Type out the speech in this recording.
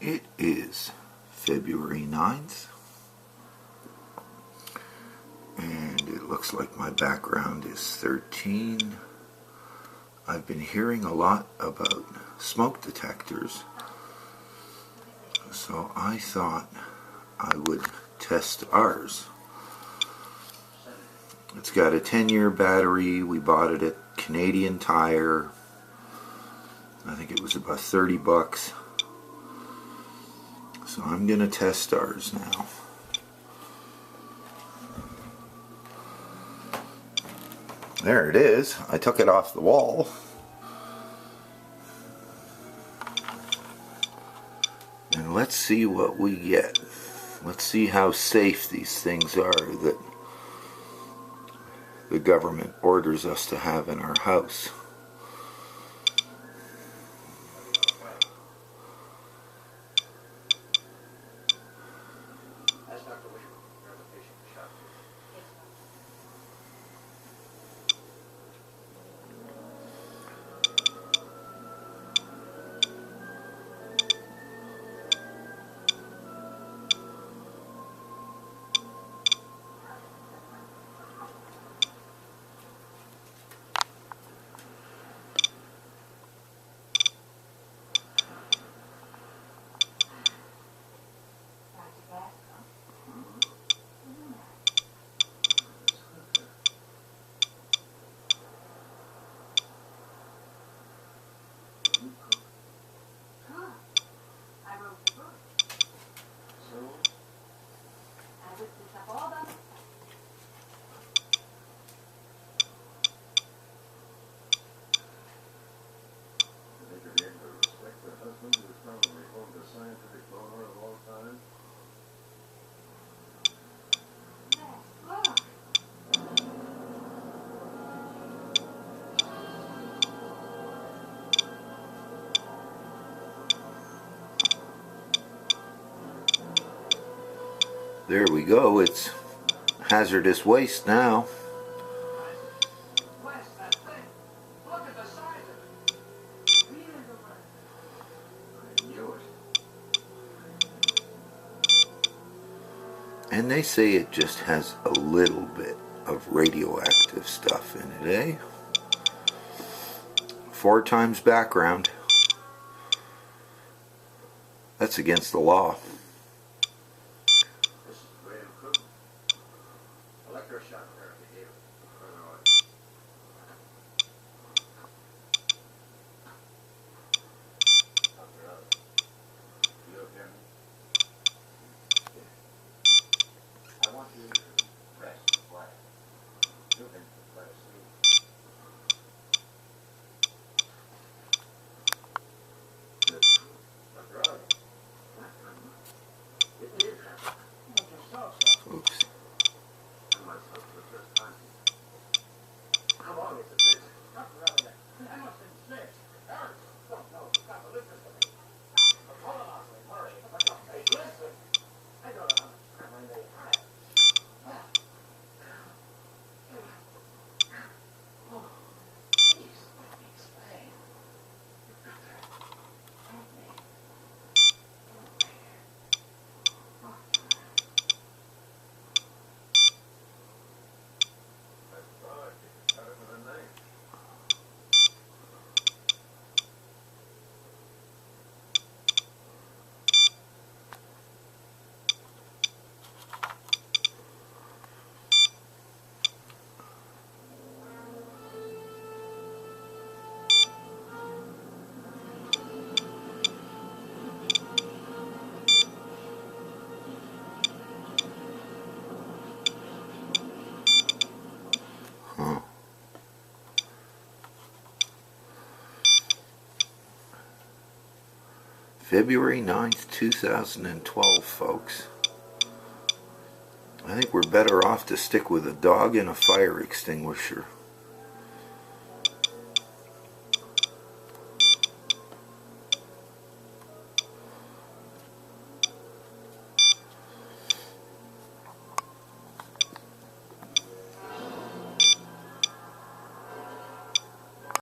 It is February 9th, and it looks like my background is 13. I've been hearing a lot about smoke detectors, so I thought I would test ours. It's got a 10-year battery. We bought it at Canadian Tire. I think it was about 30 bucks. So I'm going to test ours now. There it is. I took it off the wall. And let's see what we get. Let's see how safe these things are that the government orders us to have in our house. There we go, it's hazardous waste now. And they say it just has a little bit of radioactive stuff in it, eh? 4 times background. That's against the law. Oops. February 9th, 2012, folks. I think we're better off to stick with a dog and a fire extinguisher.